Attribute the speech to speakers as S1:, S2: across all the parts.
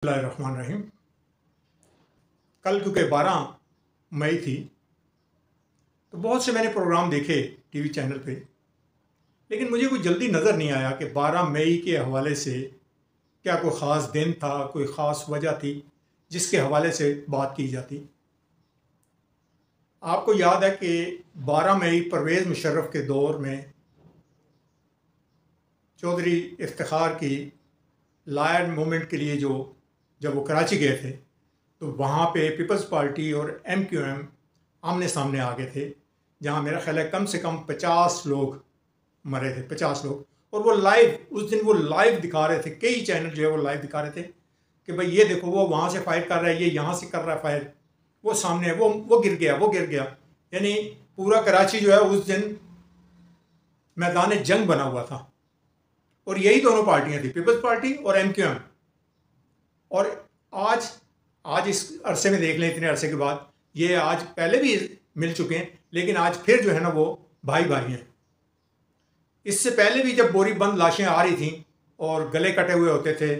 S1: बिस्मिल्लाहिर्रहमानिर्रहीम। कल क्योंकि 12 मई थी तो बहुत से मैंने प्रोग्राम देखे टीवी चैनल पे, लेकिन मुझे कोई जल्दी नज़र नहीं आया कि 12 मई के हवाले से क्या कोई ख़ास दिन था, कोई ख़ास वजह थी जिसके हवाले से बात की जाती। आपको याद है कि 12 मई परवेज़ मुशर्रफ के दौर में चौधरी इफ्तिखार की लायन मूवमेंट के लिए जब वो कराची गए थे तो वहाँ पे पीपल्स पार्टी और MQM आमने सामने आ गए थे, जहाँ मेरा ख्याल है कम से कम 50 लोग मरे थे, 50 लोग। और वो लाइव, उस दिन वो लाइव दिखा रहे थे, कई चैनल जो है वो लाइव दिखा रहे थे कि भाई ये देखो वो वहाँ से फायर कर रहा है, ये यहाँ से कर रहा है फायर, वो सामने वो गिर गया, वो गिर गया। यानी पूरा कराची जो है उस दिन मैदान जंग बना हुआ था। और यही दोनों पार्टियाँ थी, पीपल्स पार्टी और MQM। और आज इस अरसे में देख लें, इतने अरसे के बाद, ये आज पहले भी मिल चुके हैं, लेकिन आज फिर जो है ना वो भाई भाई हैं। इससे पहले भी जब बोरी बंद लाशें आ रही थीं और गले कटे हुए होते थे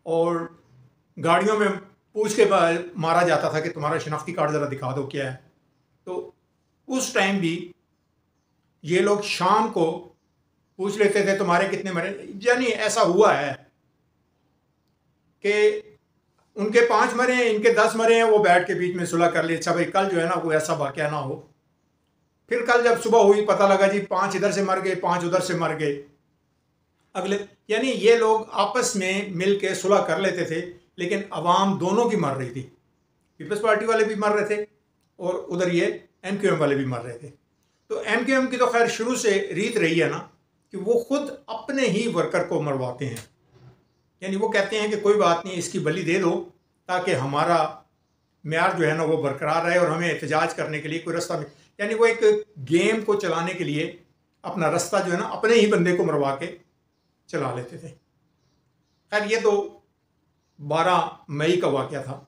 S1: और गाड़ियों में पूछ के मारा जाता था कि तुम्हारा शनाख्ती कार्ड ज़रा दिखा दो क्या है, तो उस टाइम भी ये लोग शाम को पूछ लेते थे तुम्हारे कितने मरे। यानी ऐसा हुआ है कि उनके 5 मरे हैं, इनके 10 मरे हैं, वो बैठ के बीच में सुलह कर ली, अच्छा भाई कल जो है ना कोई ऐसा वाक़या ना हो। फिर कल जब सुबह हुई पता लगा जी 5 इधर से मर गए, 5 उधर से मर गए अगले। यानी ये लोग आपस में मिल के सुलह कर लेते थे, लेकिन अवाम दोनों की मर रही थी। पीपल्स पार्टी वाले भी मर रहे थे और उधर ये MQM वाले भी मर रहे थे। तो MQM की तो खैर शुरू से रीत रही है ना कि वो खुद अपने ही वर्कर को मरवाते हैं। यानी वो कहते हैं कि कोई बात नहीं, इसकी बलि दे दो ताकि हमारा म्यार जो है ना वो बरकरार रहे और हमें एहतजाज करने के लिए कोई रास्ता मिले। यानी वो एक गेम को चलाने के लिए अपना रास्ता जो है ना अपने ही बंदे को मरवा के चला लेते थे। खैर ये तो 12 मई का वाक़या था।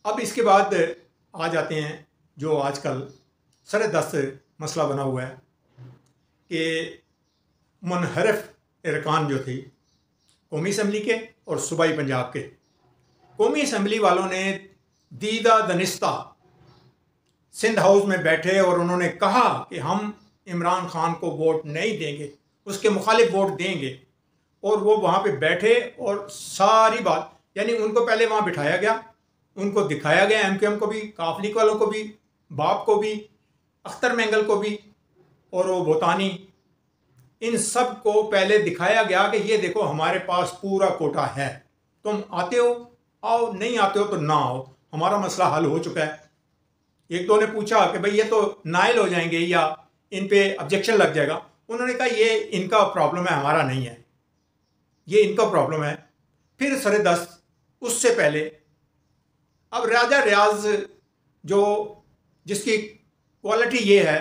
S1: अब इसके बाद आ जाते हैं जो आजकल सर-ए-दस्त मसला बना हुआ है कि मुनहरफ अरकान जो थी कौमी असम्बली के और सूबाई पंजाब के। कौमी असम्बली वालों ने दीदा दनिस्ता सिंध हाउस में बैठे और उन्होंने कहा कि हम इमरान खान को वोट नहीं देंगे, उसके मुखालिफ वोट देंगे। और वो वहाँ पे बैठे और सारी बात, यानी उनको पहले वहाँ बिठाया गया, उनको दिखाया गया, MQM को भी, काफ लीग वालों को भी, बाप को भी, अख्तर मेंगल को भी और वो बोतानी, इन सब को पहले दिखाया गया कि ये देखो हमारे पास पूरा कोटा है, तुम आते हो आओ, नहीं आते हो तो ना आओ, हमारा मसला हल हो चुका है। एक दो ने पूछा कि भाई ये तो नाइल हो जाएंगे या इन पे ऑब्जेक्शन लग जाएगा। उन्होंने कहा ये इनका प्रॉब्लम है, हमारा नहीं है, ये इनका प्रॉब्लम है। फिर सर-ए-दस्त उससे पहले अब राजा रियाज जो जिसकी क्वालिटी ये है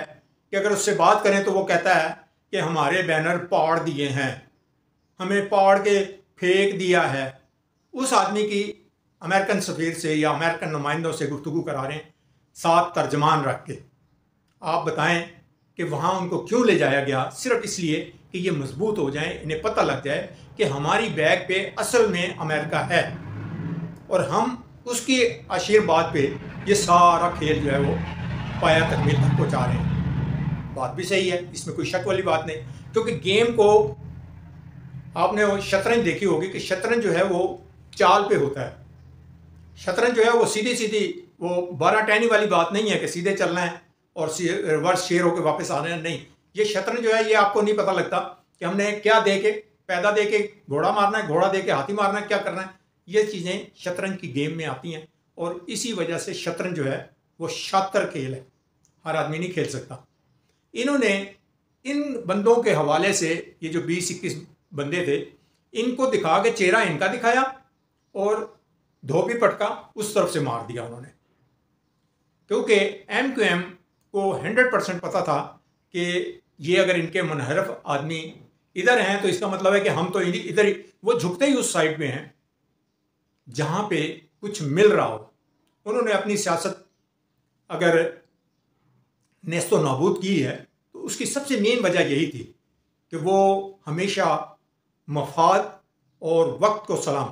S1: कि अगर उससे बात करें तो वो कहता है कि हमारे बैनर पाड़ दिए हैं, हमें पाड़ के फेंक दिया है। उस आदमी की अमेरिकन सफ़ीर से या अमेरिकन नुमाइंदों से गुफ्तगू करा रहे हैं, साथ तर्जमान रख के। आप बताएं कि वहाँ उनको क्यों ले जाया गया? सिर्फ इसलिए कि ये मजबूत हो जाएं, इन्हें पता लग जाए कि हमारी बैग पे असल में अमेरिका है और हम उसके आशीर्वाद पे ये सारा खेल जो है वो पाया तकमील तक पहुँचा रहे हैं। बात भी सही है, इसमें कोई शक वाली बात नहीं, क्योंकि गेम को आपने वो शतरंज देखी होगी कि शतरंज जो है वो चाल पे होता है। शतरंज जो है वो सीधी सीधी, वो 12 टहनी वाली बात नहीं है कि सीधे चलना है और रिवर्स शेर होकर वापस आना है। नहीं, ये शतरंज जो है ये आपको नहीं पता लगता कि हमने क्या दे के, पैदा दे के घोड़ा मारना है, घोड़ा दे के हाथी मारना है, क्या करना है। ये चीज़ें शतरंज की गेम में आती हैं और इसी वजह से शतरंज जो है वो शातर खेल है, हर आदमी नहीं खेल सकता। इन्होंने इन बंदों के हवाले से, ये जो 20-21 बंदे थे, इनको दिखा के चेहरा इनका दिखाया और धोबी पटका उस तरफ से मार दिया उन्होंने, क्योंकि MQM को 100% पता था कि ये अगर इनके मुनहरफ आदमी इधर हैं तो इसका मतलब है कि हम तो इधर ही, वो झुकते ही उस साइड पे हैं जहाँ पे कुछ मिल रहा हो। उन्होंने अपनी सियासत अगर नेस्तो नाबूद की है तो उसकी सबसे मेन वजह यही थी कि वो हमेशा मफाद और वक्त को सलाम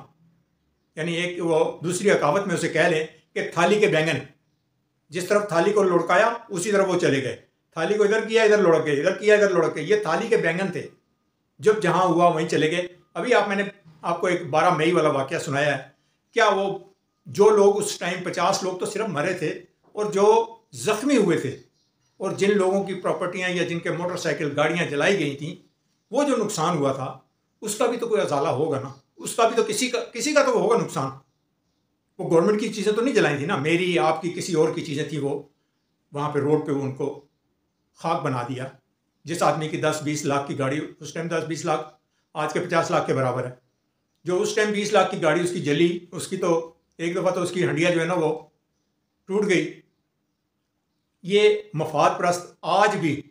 S1: यानी एक वो दूसरी कहावत में उसे कह लें कि थाली के बैंगन, जिस तरफ थाली को लुढ़काया उसी तरफ वो चले गए। थाली को इधर किया इधर लुढ़क गए, इधर किया इधर लुढ़क गए। ये थाली के बैंगन थे, जब जहाँ हुआ वहीं चले गए। अभी मैंने आपको एक 12 मई वाला वाक़या सुनाया है। क्या वो जो लोग उस टाइम 50 लोग तो सिर्फ मरे थे, और जो ज़ख्मी हुए थे और जिन लोगों की प्रॉपर्टियां या जिनके मोटरसाइकिल गाड़ियां जलाई गई थी, वो जो नुकसान हुआ था उसका भी तो कोई अजाला होगा ना, उसका भी तो किसी का तो होगा नुकसान। वो गवर्नमेंट की चीज़ें तो नहीं जलाई थी ना, मेरी आपकी किसी और की चीज़ें थी। वो वहाँ पे रोड पे उनको खाक बना दिया। जिस आदमी की 10-20 लाख की गाड़ी, उस टाइम 10-20 लाख आज के 50 लाख के बराबर है। जो उस टाइम 20 लाख की गाड़ी उसकी जली, उसकी तो एक दफ़ा तो उसकी हंडिया जो है ना वो टूट गई। ये मफाद परस्त आज भी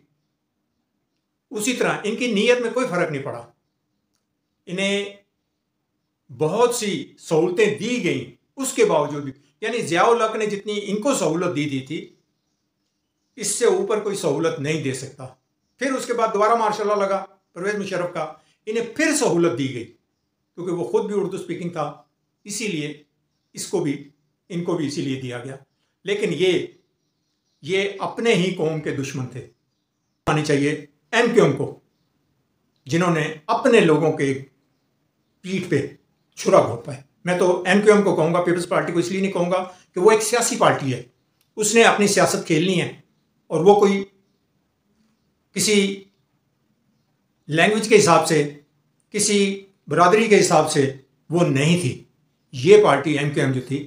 S1: उसी तरह, इनकी नीयत में कोई फ़र्क नहीं पड़ा। इन्हें बहुत सी सहूलतें दी गई, उसके बावजूद भी, यानी ज़ियाउल हक ने जितनी इनको सहूलत दी थी, इससे ऊपर कोई सहूलत नहीं दे सकता। फिर उसके बाद दोबारा मार्शल लॉ लगा परवेज़ मुशर्रफ का, इन्हें फिर सहूलत दी गई, क्योंकि वो खुद भी उर्दू स्पीकिंग था, इसीलिए इनको भी इसीलिए दिया गया। लेकिन ये अपने ही कौम के दुश्मन थे। आनी चाहिए MQM को, जिन्होंने अपने लोगों के पीठ पे छुरा घोंपा है। मैं तो MQM को कहूँगा, पीपल्स पार्टी को इसलिए नहीं कहूँगा कि वो एक सियासी पार्टी है, उसने अपनी सियासत खेलनी है, और वो कोई किसी लैंग्वेज के हिसाब से, किसी बरादरी के हिसाब से वो नहीं थी। ये पार्टी MQM जो थी,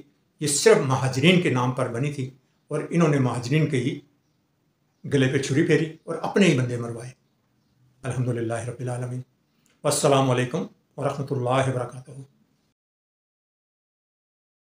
S1: ये सिर्फ महाजरीन के नाम पर बनी थी, और इन्होंने महाजरीन के ही गले पे छुरी फेरी और अपने ही बंदे मरवाए। अल्हम्दुलिल्लाह रब्बिल आलमीन। वस्सलामु अलैकुम व रहमतुल्लाहि व बरकातुहू।